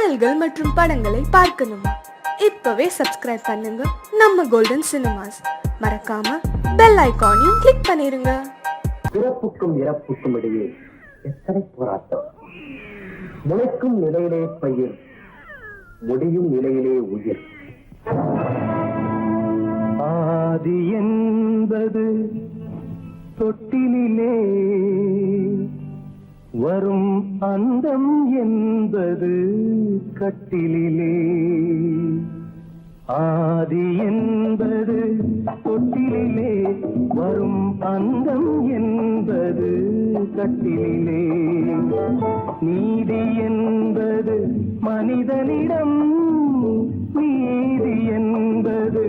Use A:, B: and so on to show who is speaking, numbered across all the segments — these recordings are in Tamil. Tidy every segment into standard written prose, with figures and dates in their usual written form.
A: பாடல்கள் மற்றும் படங்களை பார்க்கணுமா? இப்பவே சப்ஸ்கிரைப் பண்ணுங்க நம்ம கோல்டன் சினிமாஸ். மறக்காம பெல் ஐகானையும் கிளிக் பண்ணிருங்க.
B: பிறப்புக்கும் இறப்புக்கும் இடையே எத்தனை போராட்டம்! முளைக்கும் நிலையிலே பயிர், முடியும் நிலையிலே உயிர். ஆதி என்பது தொட்டிலே, வரும் அந்தம் என்பது கட்டிலே. ஆதி என்பது தொட்டிலே, வரும் அந்தம் என்பது கட்டிலே. நீதி என்பது மனிதனிடம், நீதி என்பது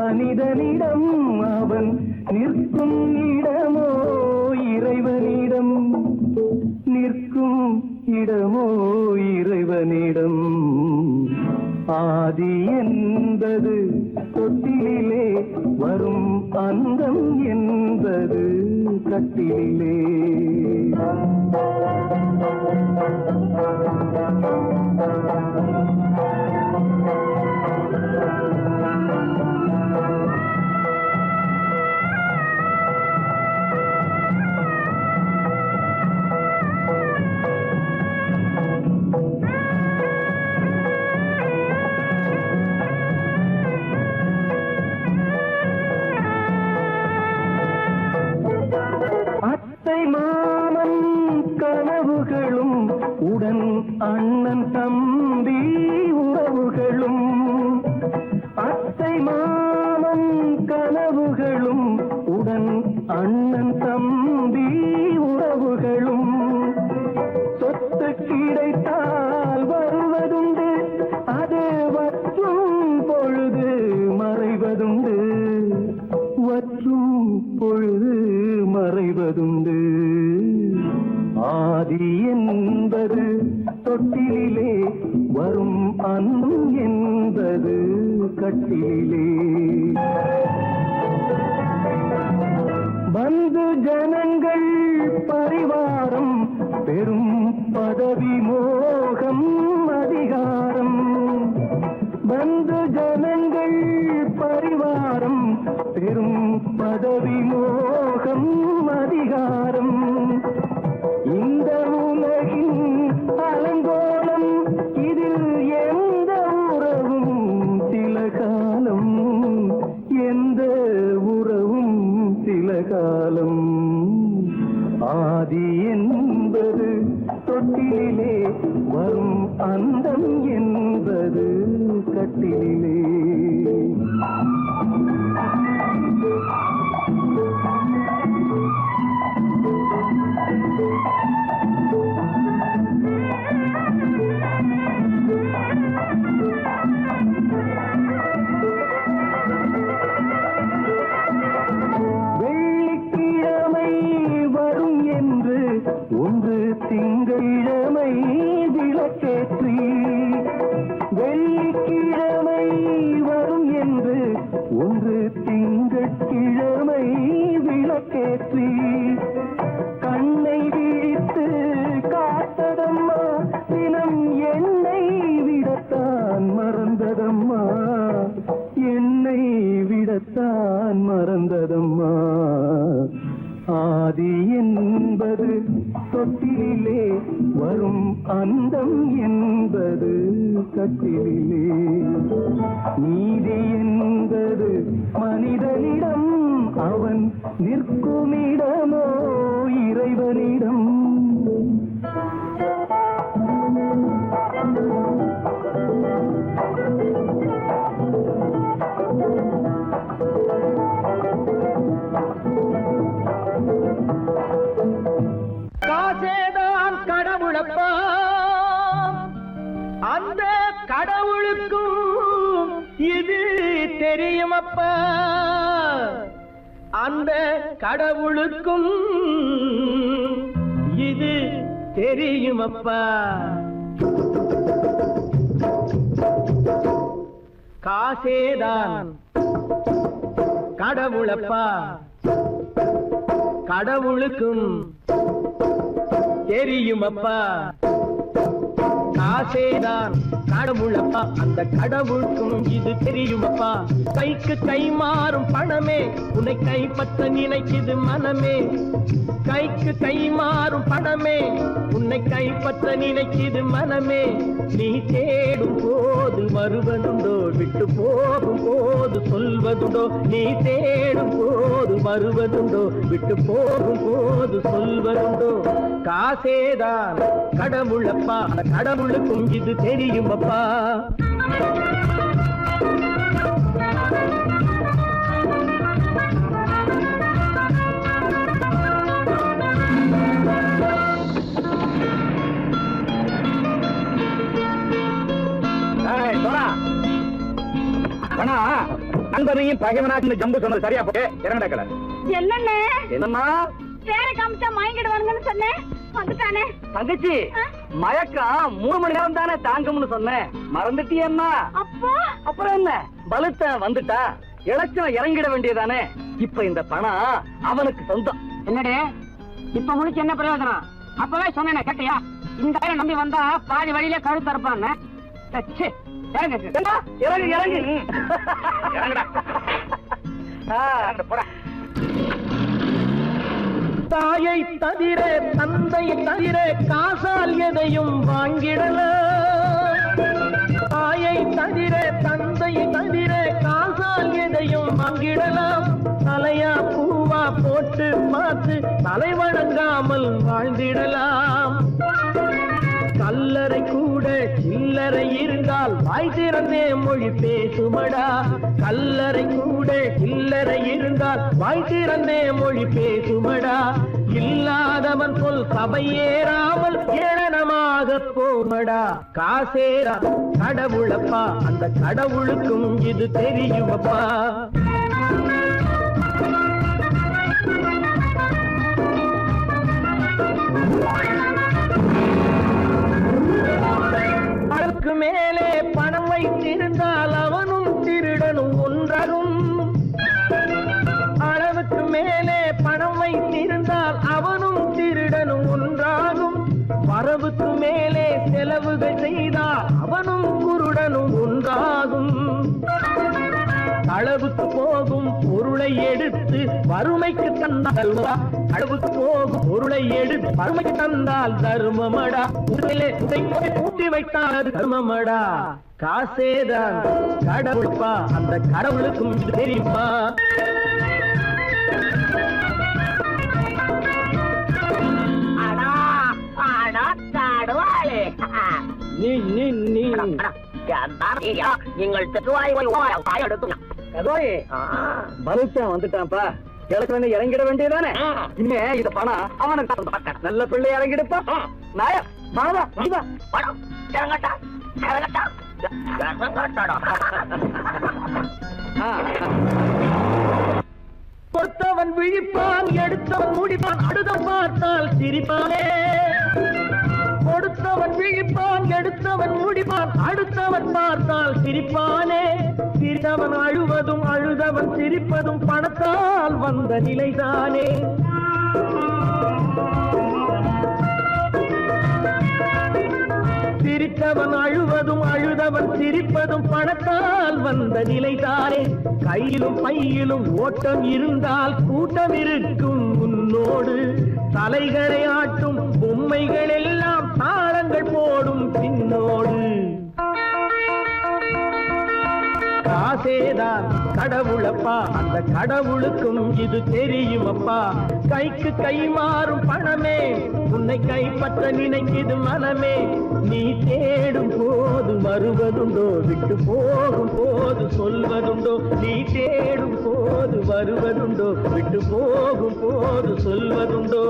B: மனிதனிடம், அவன் நிற்கும் இடமோ இறைவனிடம், நிற்கும் இடமோ இறைவனிடம். ஆதி என்பது தொட்டிலே, வரும் அந்தம் என்பது கட்டிலே. அத்தை மாமன் கனவுகளும், உடன் அண்ணன் தம்பி உறவுகளும். அத்தை மாமன் கனவுகளும், உடன் அண்ணன் தம்பி உறவுகளும். சொத்து கிடைத்தால் வருவதுண்டு, அது வற்றும் பொழுது மறைவதுண்டு, வற்றும் பொழுது மறைவதுண்டு. ஆதி என்பது தொட்டிலே, வரும் அன்பும் என்பது கட்டிலே. பந்து ஜனங்கள் பரிவாரம், பெரும் பதவி மோகம் அதிகாரம். பந்து ஜனங்கள் பரிவாரம், பெரும் பதவி மோகம் அதிகாரம். இந்த உலகின் அலங்கோலம், இதில் எந்த உறவும் சில காலம், எந்த உறவும் சில காலம். ஆதி என்பது தொட்டிலே, வரும் அந்தம் என்பது கட்டிலே. வெள்ளிக்கிழமை வரும் என்று ஒன்று திங்களிழமை விளக்கேற்றி, வெள்ளிக்கிழமை வரும் என்று ஒன்று திங்கட்கிழமை விளக்கேற்றி. கண்ணை விழித்து காத்ததம்மா, தினம் என்னை விடத்தான் மறந்ததம்மா, என்னை விடத்தான் மறந்ததம்மா. ஆதி என்பது தொட்டிலே, வரும் அந்தம் என்பது கட்டிலே. நீதி என்பது மனிதனிடம், அவன் நிற்கும் இடமோ இறைவனிடம்.
C: காசேதான் கடவுளப்பா, அந்த கடவுளுக்கும் இது தெரியுமப்பா, அந்த கடவுளுக்கும் இது தெரியுமப்பா. காசேதான் கடவுளப்பா, கடவுளுக்கும் தெரியுமப்பா. காசேதான் கடவுளப்பா அந்த கடவுளுக்கும் இது தெரியுமப்பா கைக்கு கை மாறும் பணமே உன்னை கைப்பற்ற நினைக்குது மனமே கைக்கு கை மாறும் பணமே உன்னை கைப்பற்ற நினைக்குது மனமே நீ தேடும் போது வருவதுண்டோ விட்டு போகும் போது சொல்வதுண்டோ நீ தேடும் போது வருவதுண்டோ விட்டு போகும் போது சொல்வதுண்டோ காசேதான் கடவுளப்பா அந்த கடவுளுக்கும் இது தெரியுமப்பா
B: நண்பனையும் பகைவனாக்கு ஜம்பு சொன்னது சரியா போட்டு இறங்கடக்கல
D: என்னண்ணே
B: என்னம்மா
D: பேர காமிச்சா மயங்கிடுவானுங்கன்னு சொன்னேன் வந்துட்டானே
B: தங்கச்சி மயக்கம் 3 மணி நேரம் தானே தாங்கும்னு சொன்னேன் மறந்துட்டியம்மா
D: அப்போ
B: அப்புறம் என்ன பலுத்த வந்துட்டா இலட்சணம் இறங்கிட வேண்டியதானே இப்ப இந்த பணம் அவனுக்கு சொந்தம்
E: என்னடே இப்ப முடிச்சு என்ன பிரயோஜனம் அப்பவே சொன்னேன் கேட்டியா இந்த ஆயிரம் நம்பி வந்தா பாதி வழியில கழுத்து இருப்பான்னு
B: இறங்கு இறங்கு போடா
C: தாயை தவிர தந்தையை தவிர காசால் எதையும் வாங்கிடலாம் தாயை தவிர தந்தையை தவிர காசால் எதையும் வாங்கிடலாம் தலையா பூவா போட்டு பார்த்து தலை வணங்காமல் வாழ்ந்திடலாம் கல்லறை கூட சில்லறை இருந்தால் வாய் திறந்தே மொழி பேசுமடா கல்லறை கூட சில்லறை இருந்தால் வாய் திறந்தே மொழி பேசுமடா இல்லாதவன் சொல் சபையேறாமல் ஏளனமாக போமடா காசேரா கடவுளப்பா அந்த கடவுளுக்கும் இது தெரியுமப்பா அதற்கு மேலே பணம் வைத்திருந்தால் அவனும் திருடனும் ஒன்றாகும் அளவுக்கு மேலே பணம் வைத்திருந்தால் அவனும் திருடனும் ஒன்றாகும் வரவுக்கு மேலே செலவுகள் செய்தால் அவனும் குருடனும் ஒன்றாகும் அளவுக்கு போகும் பொருளை எடுத்து வறுமைக்கு தந்தால் அளவுக்கு போகும் பொருளை எடுத்து வறுமைக்கு தந்தால் தர்மமடா கூட்டி வைத்தால் தர்மமடா காசேதான் கடவுள்ப்பா அந்த கடவுளுக்கும் தெரியுமா
E: நீங்கள்
B: பலுத்தன் வந்துட்டான்ப்பா கிழக்கு இறங்கிட வேண்டியதானே இனிமே இது பணம் அவனுக்கு நல்ல பிள்ளை இறங்கிடுப்பா நாயா மாதா
E: படம் இறங்கட்டா இறங்கட்டா
C: கொடுத்தவன் விழிப்பான் எடுத்தவன் முடிப்பான் அடுத்த பார்த்தால் சிரிப்பானே கொடுத்தவன் விழிப்பான் எடுத்தவன் முடிப்பான் அடுத்தவன் பார்த்தால் சிரிப்பானே சிரித்தவன் அழுவதும் அழுதவன் சிரிப்பதும் பணத்தால் வந்த நிலைதானே சிரித்தவன் அழுவதும் அழுதவன் சிரிப்பதும் பணத்தால் வந்த நிலைதானே கையிலும் பையிலும் ஓட்டம் இருந்தால் கூட்டம் இருக்கும் உன்னோடு தலைகளை ஆட்டும் பொம்மைகள் எல்லாம் தாளங்கள் போடும் பின்னோடு காசேதான் கடவுளப்பா அந்த கடவுளுக்கும் இது தெரியுமப்பா கைக்கு கை மாறும் பணமே உன்னை கைப்பற்ற நினைக்குது மனமே நீ தேடும் போது வருவதுண்டோ விட்டு போகும் போது சொல்வதுண்டோ நீ தேடும் போது வருவதுண்டோ விட்டு போகும் போது சொல்வதுண்டோ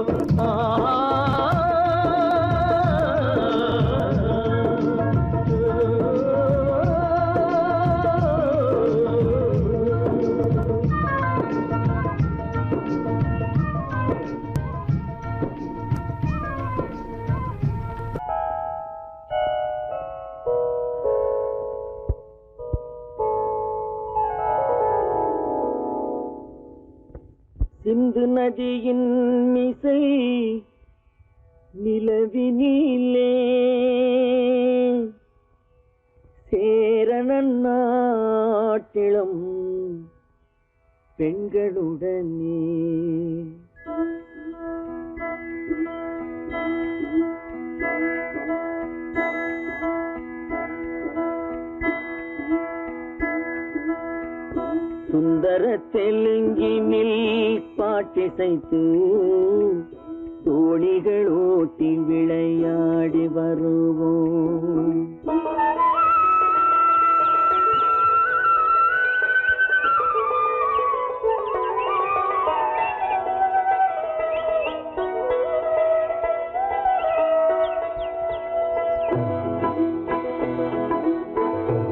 C: சிந்து நதியின் மிசை நிலவினிலே சேரணன் நாட்டிலும் பெண்களுடனே. சுந்தர தெலுங்கினில் பாட்டிசைத்து தோணிகள் ஓட்டி விளையாடி வருவோம்.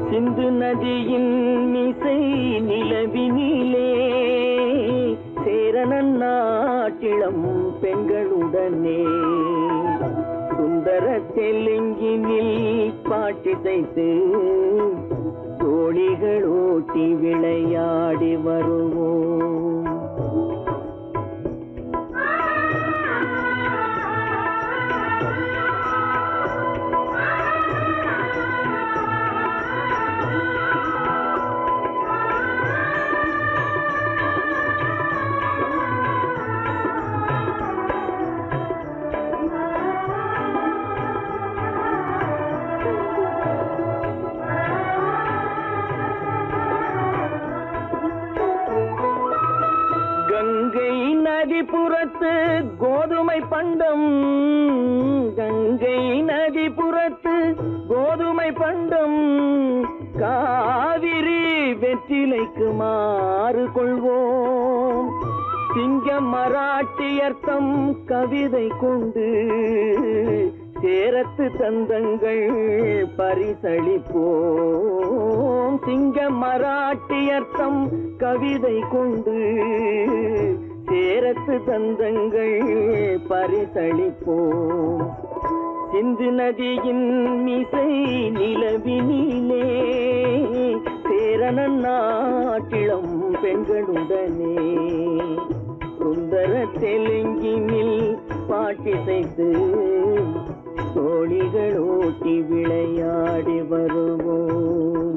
C: சிந்து நதியின் மிசை நிலவினிலே சேரணன் நாட்டிளம் பெண்களுடனே சுந்தர தெலுங்கினில் பாட்டிசைத்து தோணிகள் ஓட்டி விளையாடி வருவோம். கங்கை நதிபுறத்து கோதுமை பண்டம், கங்கை நதிபுறத்து கோதுமை பண்டம், காவிரி வெற்றிலைக்கு மாறு கொள்வோம். சிங்கம் மராட்டியர்த்தம் கவிதை கொண்டு சேரத்து தந்தங்கள் பரிசளிப்போம். சிங்கம் மராட்டியர்த்தம் கவிதை கொண்டு சேரத்து தந்தங்கள் பரிசளிப்போம். சிந்து நதியின் மிசை நிலவினிலே சேரணன் நாட்டிளம் பெண்களுடனே சுந்தர தெலுங்கினில் பாட்டிசைத்து தோணிகள் ஓட்டி விளையாடி வருவோம்.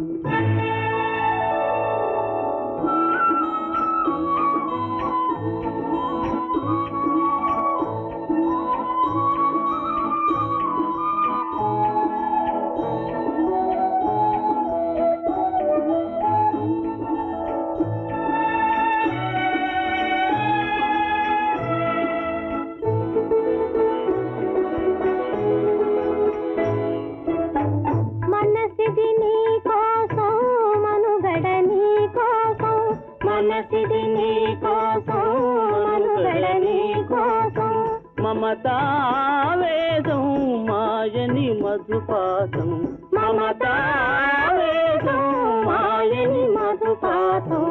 C: మనసిది నీ కోసం మనుగడ నీ కోసం మమతావేదం మాయని మధుపాసం మమతావేదం మాయని మధుపాసం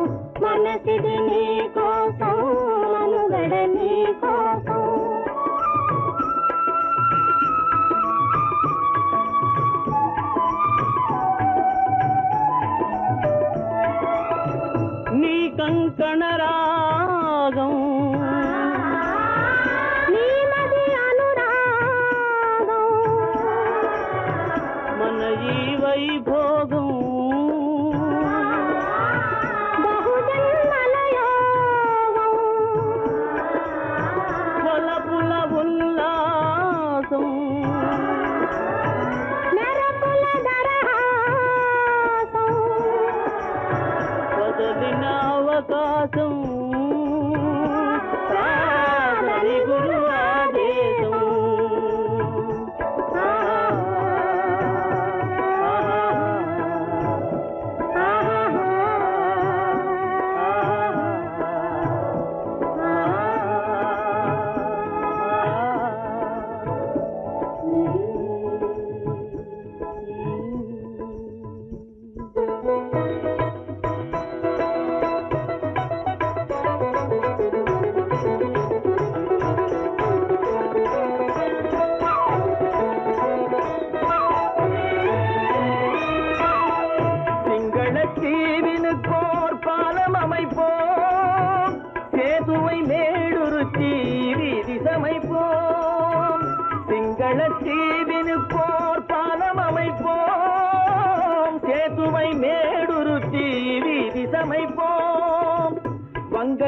C: మనసిది నీ కోసం మనుగడ నీ కోసం కంకణ రాగం నీమది అనురాగం మన ఈ వైభోగం బహుజన్మల యోగం వలపుల ఉల్లాసం మెరపుల దరహాసం వదలిన అవకాశం సాధని గురు ఆదేశం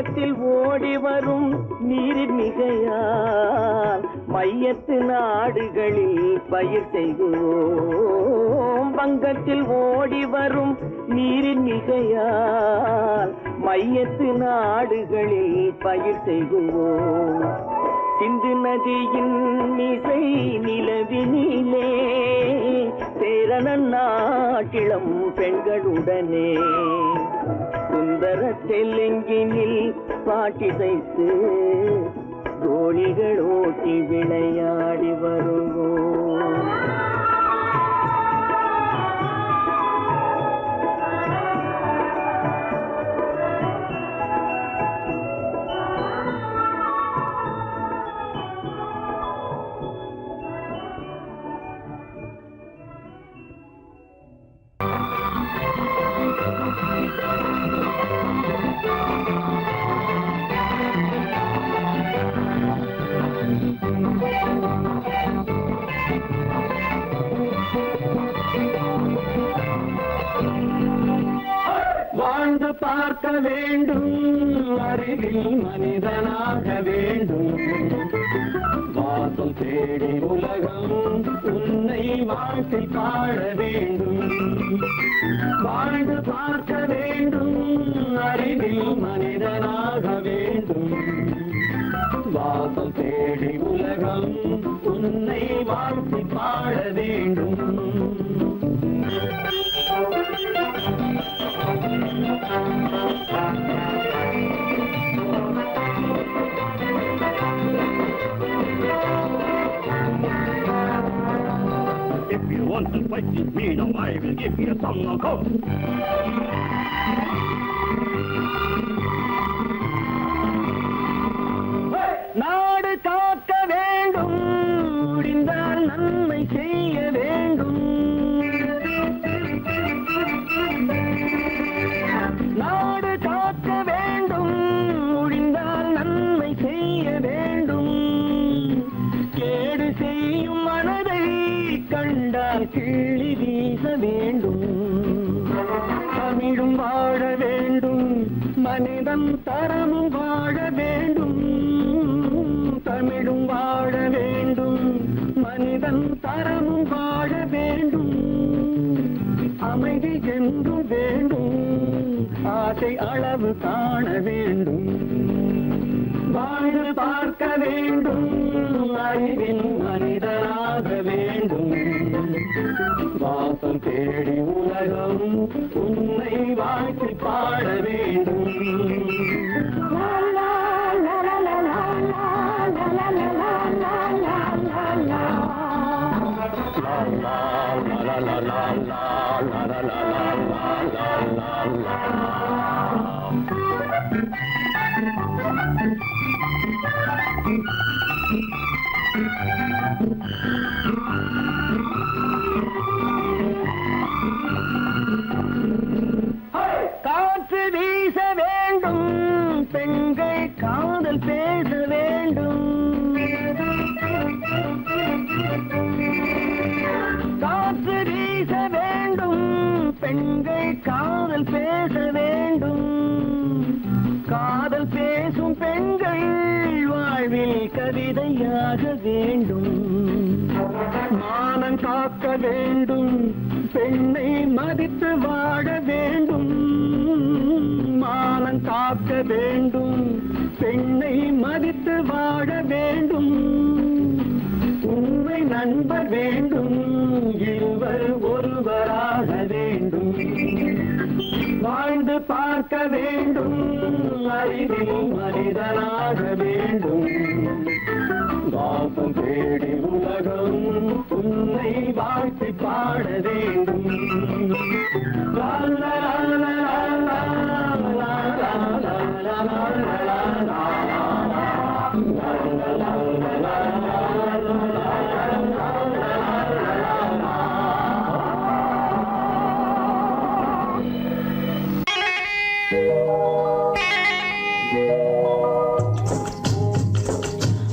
C: பங்கத்தில் ஓடி வரும் நீரின் மிகையால் மையத்து நாடுகளில் பயிர் செய்கிறோம். பங்கத்தில் ஓடி வரும் நீரின் மிகையால் மையத்து நாடுகளில் பயிர் செய்கிறோம். சிந்து நதியின் மிசை நிலவினிலே சேரணன் நாட்டிளம் பெண்களுடனே சுந்தர தெலுங்கினில் பாட்டிசைத்து தோழிகள் ஓட்டி விளையாடி வருவோம். வாழ்ந்து பார்க்க வேண்டும், அறிவில் மனிதனாக வேண்டும். வாசல் தேடி உலகம் உன்னை வாழ்க்கை பாட வேண்டும். வாழ்ந்து பார்க்க வேண்டும், அறிவில் மனிதனாக வேண்டும். வாசல் தேடி உலகம் உன்னை வாழ்க்கை பாட வேண்டும். If you want to fight with me, now I will give you some knockout. நாடு காக்க வேண்டும், முடிந்தால் நன்மை செய்ய வேண்டும். நாடு காக்க வேண்டும், முடிந்தால் நன்மை செய்ய வேண்டும். கேடு செய்யும் மனதை கண்டால் கிள்ளி வீச வேண்டும். தமிழும் வாழ வேண்டும், மனிதன் தரமும் வாழ வேண்டும். தமிழும் வாழ வேண்டும், மனிதன் தரமும் வாழ வேண்டும். அமைதி என்றும் வேண்டும், ஆசை அளவு காண வேண்டும். வாழ்ந்து பார்க்க வேண்டும், அறிவின் மனிதனாக வேண்டும். வாசம் தேடி உலகம் உன்னை வாழ்க்கை பாட வேண்டும். காற்று வீச வேண்டும், பெண்கள் காதல் பேச வேண்டும். காற்று வீச வேண்டும், பெண்கள் காதல் பேச வேண்டும். காதல் பேசும் பெண்கள் வாழ்வில் கவிதையாக வேண்டும். மானம் காக்க வேண்டும், பெண்ணை மதித்து வாழ வேண்டும். மானம் காக்க வேண்டும், பெண்ணை மதித்து வாழ வேண்டும். உண்மை நண்பர் வேண்டும், இருவர் ஒருவராக வேண்டும். வாழ்ந்து பார்க்க வேண்டும், அறிவில் மனிதனாக வேண்டும். வாசம் தேடி உலகம் உன்னை வாழ்த்தி பாட வேண்டும். லா லா லா லா லா லா லா லா லா.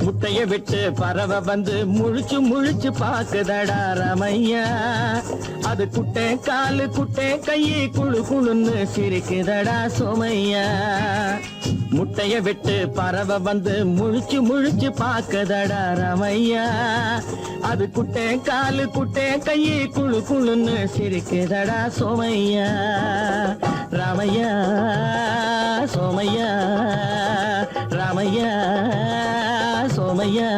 C: முட்டைய விட்டு பறவை வந்து முழிச்சு முழிச்சு பாக்குதடா ரமையா. அது குட்டை காலு குட்டை கையை குழு குழுன்னு சிரிக்குதடா சோமையா. முட்டைய விட்டு பறவை வந்து முழிச்சு முழிச்சு பாக்குதடா ராமையா. அது குட்டே காலு குட்டே கையி குழு குழுன்னு சிரிக்குதடா சோமையா. ராமையா சோமையா, ராமையா சோமையா.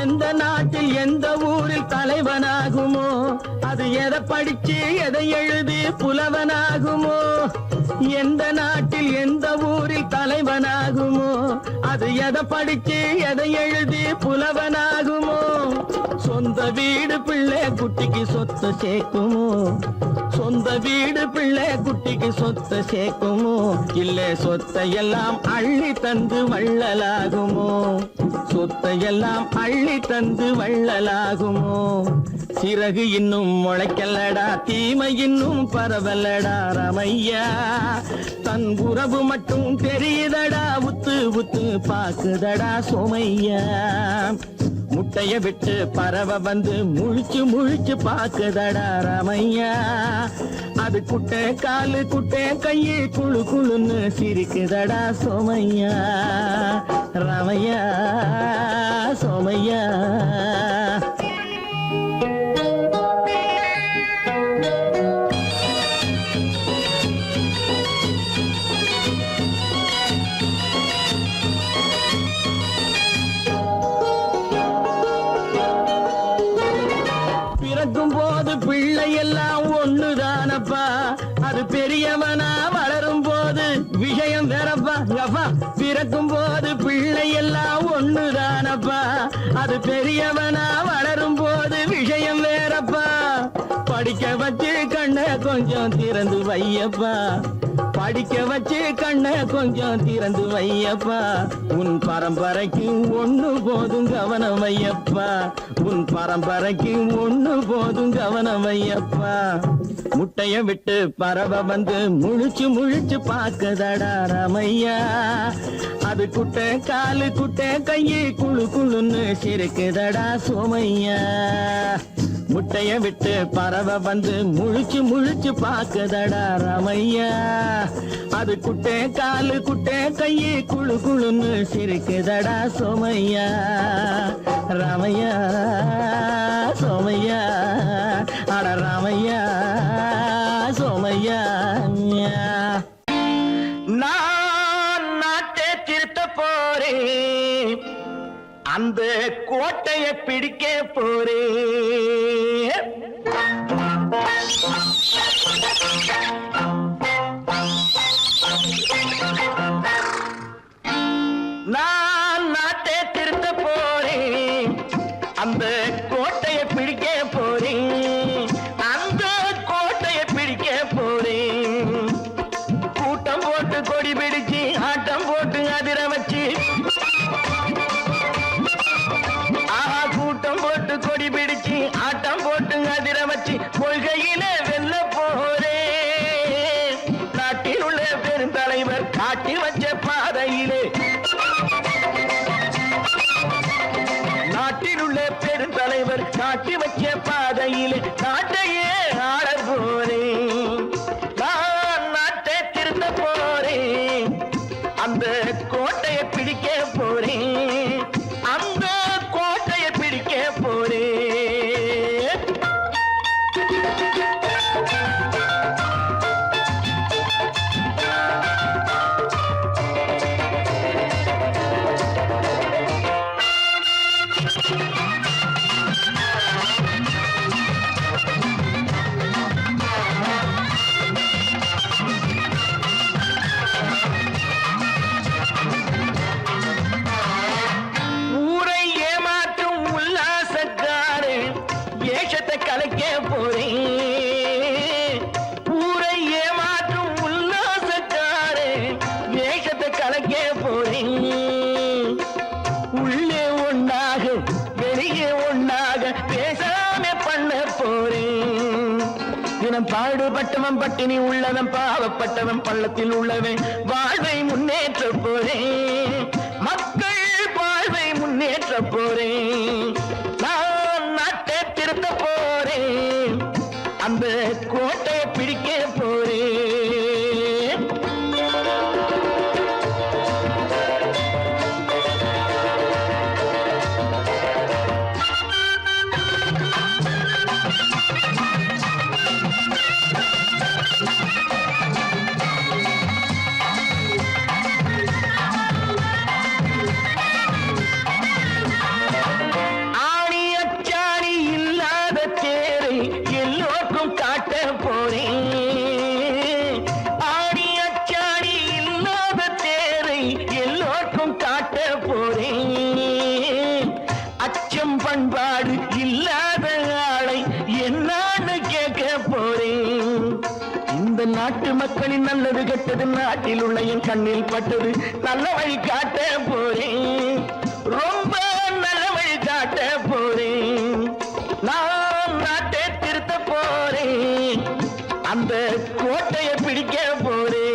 C: எந்த நாட்டில் எந்த ஊரில் தலைவனாகுமோ, அது எதை படிச்சு எதை எழுதி புலவனாகுமோ. எந்த நாட்டில் எந்த ஊரில் தலைவனாகுமோ, அது எதை படிச்சு எதை எழுதி புலவனாகுமோ. சொந்த வீடு பிள்ளை குட்டிக்கு சொத்து சேர்க்குமோ, சொந்த வீடு பிள்ளை குட்டிக்கு சொத்து சேர்க்குமோ. இல்ல சொத்தை எல்லாம் அள்ளி தந்து வள்ளலாகுமோ, சொத்தை எல்லாம் அள்ளி தந்து வள்ளலாகுமோ. சிறகு இன்னும் முளைக்கல்லடா, தீமை இன்னும் பரவலடா ராமையா. தன் உறவு மட்டும் தெரியுதடா, உத்து உத்து பாக்குதடா சோமையா. முட்டைய விட்டு பறவை வந்து முழிச்சு முழிச்சு பாக்குதடா ராமையா. அது குட்டை காலு குட்டை கையி குழு குழுன்னு சிரிக்குதடா சோமையா. ராமையா சோமையா. பிறக்கும் போது பிள்ளை எல்லாம் ஒண்ணுதானப்பா, அது பெரியவனா வளரும் போது விஷயம் வேறப்பா. அப்பா பிறக்கும் போது பிள்ளை எல்லாம் ஒண்ணுதானப்பா, அது பெரியவனா வளரும் போது விஷயம் வேறப்பா. படிக்க வச்சு கண்ணை கொஞ்சம் திறந்து வையப்பா, படிக்க வச்சு கண்ணை கொஞ்சம் திறந்து வையப்பா. உன் பரம்பரைக்கு ஒண்ணு போதும் கவனம் வையப்பா, உன் பரம்பரைக்கு ஒண்ணு போதும் கவனம் வையப்பா. முட்டைய விட்டு பறவை வந்து முழிச்சு முழிச்சு பாக்குதடா ராமையா. அது குட்டை காலு குட்டை கையி குழு குழுன்னு சிரிக்குதடா சோமையா. முட்டைய விட்டு பறவை வந்து முழிச்சு முழிச்சு பாக்குதடா ராமையா. அது குட்டை காலு குட்டை கையி குழு குழுன்னு சிரிக்குதடா சோமையா. ராமையா சோமையா, அட ராமையா சோமையா. நான் நாட்டை திருத்த போறேன், அந்த கோட்டையை பிடிக்க போறேன். நான் நாட்டை திருத்த போறேன், அந்த கோட்டையை பிடிக்க போறேன், அந்த கோட்டையை பிடிக்க போறேன். கூட்டம் போட்டு கொடி பிடிச்சு ஆட்டம் போட்டு அதிர வச்சு, ஆஹா கூட்டம் போட்டு கொடி பிடிச்சு ஆட்டம் போட்டு அதிர வச்சு கொள்கையில வெல்ல போறேன். நாட்டில் உள்ள பெருந்தலைவர் காட்டி வச்ச பாதையிலே, நாட்டில் உள்ள பெருந்தலைவர் காட்டி வச்ச பாதையிலே நாட்டையே ஆள போறேன். நான் நாட்டை திருத்த போறேன், அந்த கோட்டையை பிடிக்க போறேன், அந்த கோட்டையை பிடிக்க போறேன். ஊரை ஏமாற்றும் உல்லாசக்காரே ஏஷத்தை கலைக்க போறேன். ஊரை ஏமாற்றும் உல்லாசக்காரே ஏஷத்தை கலைக்க போறேன். உள்ளே ஒண்ணாக வெளியே ஒண்ணாக பேசாம பண்ண போறேன். தினம் பாடுபட்டவன் பட்டினி உள்ளவன் பாவப்பட்டவன் பள்ளத்தில் உள்ளவன் வாழ்வை முன்னேற்ற போறேன் மக்கள் வாழ்வை முன்னேற்ற போறேன் நான் நாட்டை திருத்த போறேன் அந்த கோட்டையை பிடிக்க போறேன் பண்பாடு இல்லாத ஆளை என்னான்னு கேட்க போறேன் இந்த நாட்டு மக்களின் நல்லது கெட்டது நாட்டில் உள்ள என் கண்ணில் பட்டது நல்ல வழி காட்ட போறேன் ரொம்ப நல்ல வழி காட்ட போறேன் நான் நாட்டை திருத்த போறேன் அந்த கோட்டையை பிடிக்க போறேன்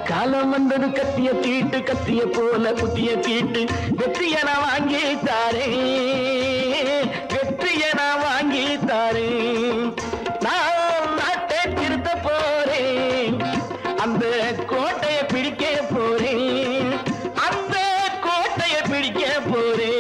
C: காலம் வந்தது கத்திய தீட்டு கத்திய போல குத்திய தீட்டு வெற்றிய நான் வாங்கி தாரே வெற்றிய நான் வாங்கி தாரே நான் நாட்டை திருத்த போறேன் அந்த கோட்டையை பிடிக்க போறேன் அந்த கோட்டையை பிடிக்க போறேன்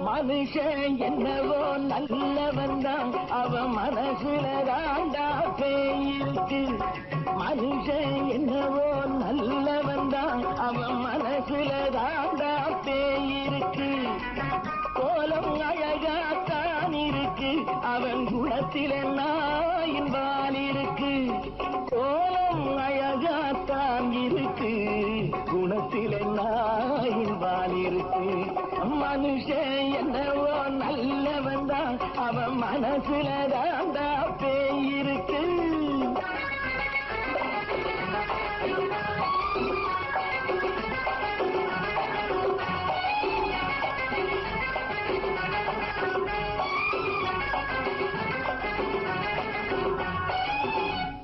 C: மனுஷன் என்னவோ நல்லவன் தான் அவன் மனசுல தாண்டா பேயிருக்கு மனுஷன் என்னவோ நல்லவன் தான் அவன் மனசுல தாண்டா பேயிருக்கு கோலம் அழகாத்தான் இருக்கு அவன் குணத்தில நாயின் வால் இருக்கு கோலம் அழகாத்தான் இருக்கு குணத்தில நாயின் வால் இருக்கு மனுஷன் என்னவோ நல்லவன் தான் அவன் மனசுல தாண்டா பேயிருக்கு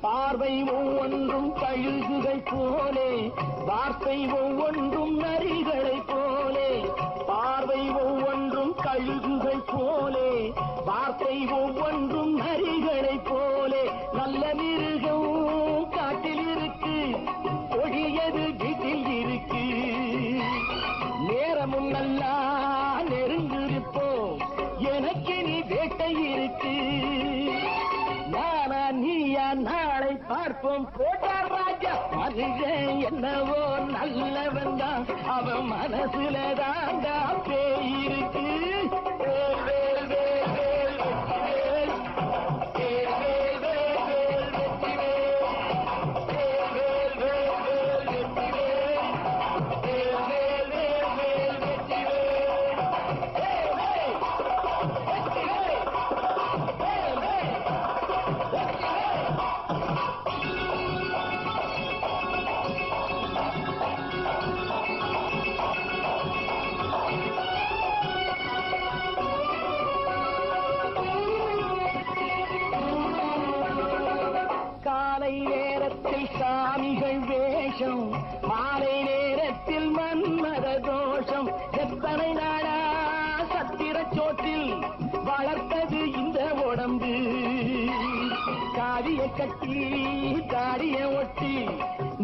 C: பார்வை ஒவ்வொன்றும் கழுகுகை போலே வார்த்தை ஒவ்வொன்றும் நரிகளை போலே பார்வை ஒவ்வொன்றும் கழுகுகை போலே வார்த்தை ஒவ்வொன்றும் நரிகளை போலே நல்ல மிருகம் காட்டில் இருக்கு கொடியது வீட்டில் இருக்கு நேரமும் நல்லா நெருங்கிருப்போம் எனக்கு நீ வேட்டை இருக்கு நானா நீயா நாளை பார்ப்போம் போட்டார் ராஜா மனுஷன் என்னவோ நல்லவன் தான் அவன் மனசுல தாண்டா பேயிருக்கு சாமிகள் வேஷம் மாலை நேரத்தில் மன்மத தோஷம் எத்தனை நாடா சத்திர சோற்றில் வளர்த்தது இந்த உடம்பு காவிய கட்டி தாடிய ஒட்டி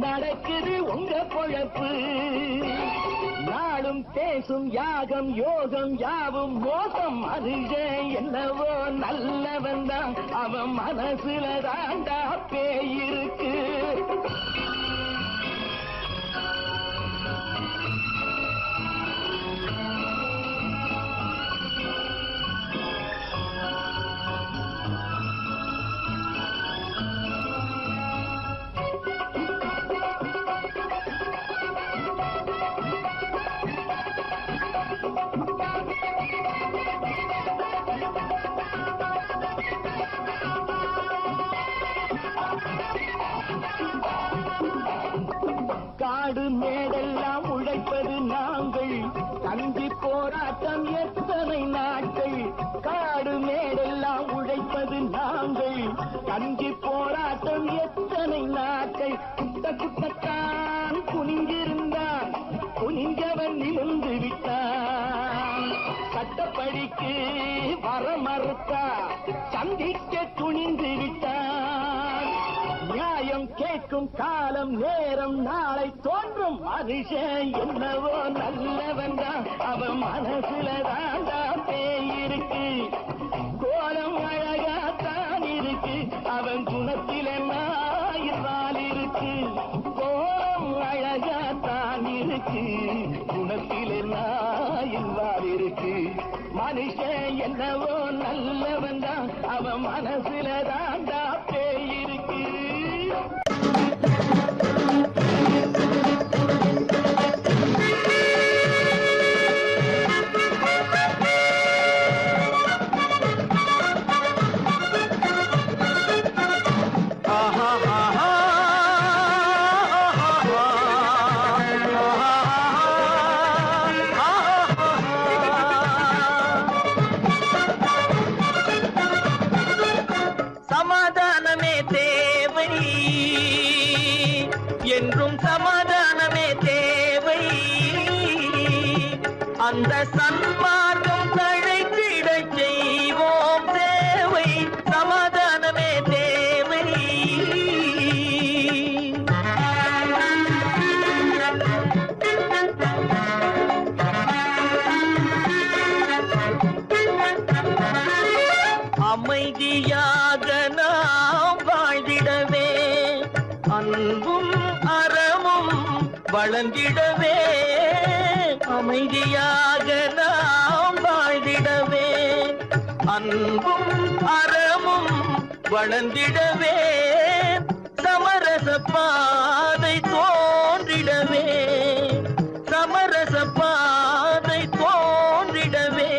C: நடக்குது உங்க பொழப்பு நாளும் பேசும் யாகம் யோகம் யாவும் மோசம் மனுஷன் என்னவோ நல்லவன் தான் அவன் மனசுல தாண்டா பேயிருக்கு காடு மேடெல்லாம் உழைப்பது நாங்கள் கஞ்சி போராட்டம் எத்தனை நாட்கள் காடு மேடெல்லாம் உழைப்பது நாங்கள் கஞ்சி போராட்டம் எத்தனை நாட்கள் குட்ட குட்டத்தான் குனிஞ்சிருந்தான் குனிஞ்சவன் நிமிர்ந்து விட்டான் சட்டப்படிக்கு வர மறுத்தா சந்திக்க துணிந்து விட்டான் நியாயம் கேட்கும் காலம் நேரம் நாளை தோன்றும் மனுஷன் என்னவோ நல்லவன் தான் அவன் மனசுல தாண்டா பேயிருக்கு கோலம் அழகாத்தான் இருக்கு அவன் குணத்தில நாயினால் இருக்கு கோலம் அழகாத்தான் இருக்கு குணத்தில நாயினால் இருக்கு மனுஷன் என்னவோ நல்லவன் தான் அவன் மனசுல தாண்டா பேயிருக்கு சமாதானமே தேவை என்றும் சமாதானமே தேவை அந்த சன்மார்க்கம் தழைத்திடச் செய்வோம் தேவை சமாதானமே தேவை அமைதியாக நாம் வாழ்ந்திடவே அன்பும் அறமும் வளர்ந்திடவே அமைதியாக நாம் வாழ்ந்திடவே அன்பும் அறமும் வளர்ந்திடவே சமரச பாதை தோன்றிடவே சமரச பாதை தோன்றிடவே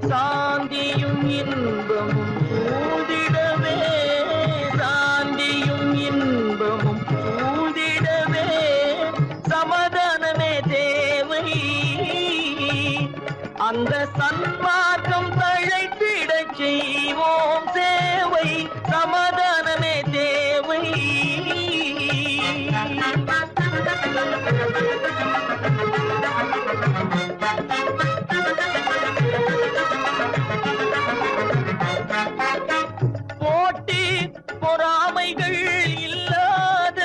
C: சாந்தியும் இன்பமும் சூழ்ந்திடவே சாந்தியும் இன்பமும் சூழ்ந்திடவே சமாதானமே தேவை அந்த சன்மார்க்கம் தழைத்திடச் செய்வோம் சேவை சமாதானமே தேவை போட்டி பொறாமைகள் இல்லாத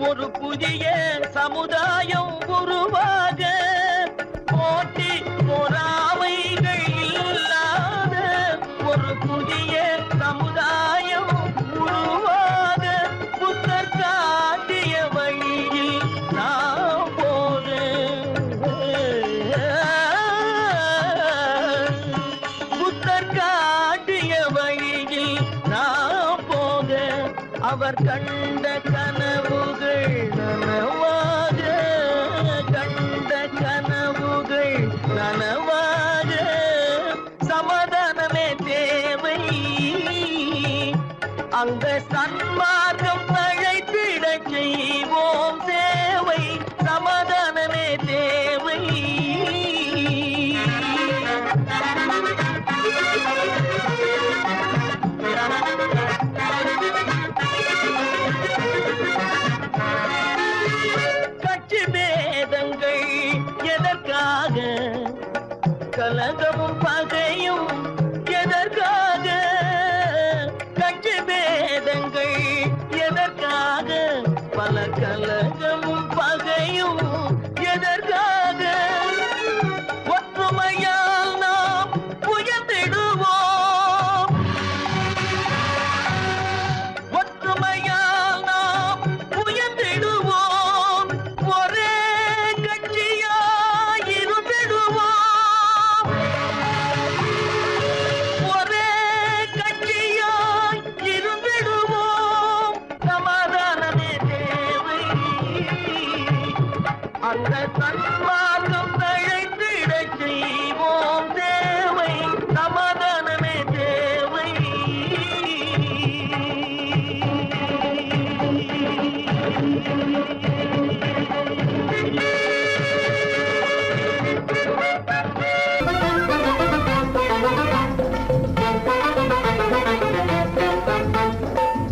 C: ஒரு புதிய சமுதாயம் உருவாக போட்டி பொறாமைகள் இல்லாத ஒரு புதிய சமுதாயம் உருவாக புத்தர் காட்டிய வழியில் நாம் போக புத்தர் காட்டிய வழியில் நாம் போக அவர் கண்ட கனவுகள் நனவாக கண்ட கனவுகள் நனவாக சமாதானமே தேவை அந்த சன்மார்க்கம் தழைத்திடச் செய்வோம் சேவை சமாதானமே தேவை கலகமும் பகையும் எதற்காக ஒற்றுமையால் நாம் உயர்ந்திடுவோம் ஒற்றுமையால் நாம் உயர்ந்திடுவோம் ஒரே கட்சியாய் இருந்திடுவோம் ஒரே கட்சியாய் இருந்திடுவோம் சமாதானமே தேவை அந்த சன்மார்க்கம் தழைத்திடச் செய்வோம் தேவை சமாதானமே தேவை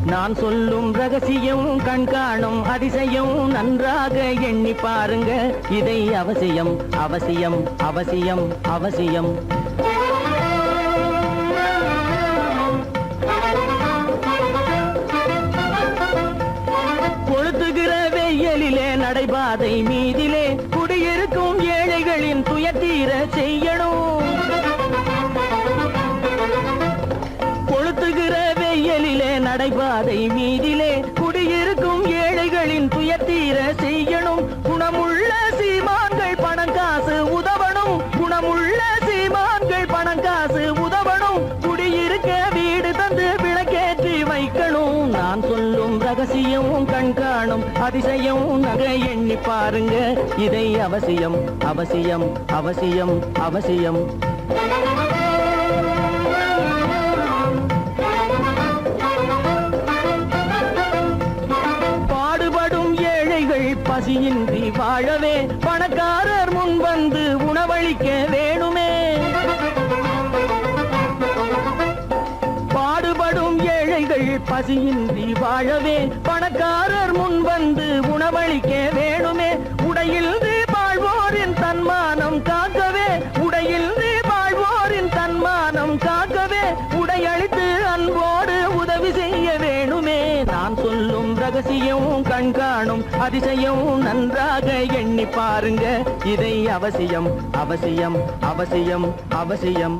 C: நான் சொல்லும் ரகசியம் கண்காணும் அதிசயம் நன்றாக எண்ணி பாருங்க இதை அவசியம் அவசியம் அவசியம் அவசியம் கொளுத்துகிற வெயிலிலே நடைபாதை மீதிலே குடியிருக்கும் ஏழைகளின் துயத்தீர செய்யணும் கொளுத்துகிற வெயிலிலே நடைபாதை மீதிலே குடியிருக்கும் ஏழைகளின் துயத்தீர செய்யணும் குணமுள்ள சீமான்கள் பணம் காசு உதவணும் குணமுள்ள சீமான்கள் பணம் காசு உதவணும் குடியிருக்க வீடு தந்து விளக்கேற்றி வைக்கணும் நான் சொல்லும் ரகசியம் கண்காணும் அதிசயம் நகை எண்ணி பாருங்க இதை அவசியம் அவசியம் அவசியம் அவசியம் பாடுபடும் ஏழைகள் பசியின்றி வாழவே பணக்காரர் முன் வந்து உணவளிக்க வேணுமே பாடுபடும் ஏழைகள் பசியின்றி வாழவே பணக்காரர் முன் வந்து உணவளிக்க வேணுமே உடையின்றி வாழ்வோரின் தன்மானம் காக்கவே உடையின்றி வாழ்வோரின் தன்மானம் காக்கவே உடையளித்து அன்போடு உதவி செய்ய வேணுமே நான் சொல்லும் ரகசியம் கண்காணும் அதிசயம் நன்றாக எண்ணி பாருங்க இதை அவசியம் அவசியம் அவசியம் அவசியம்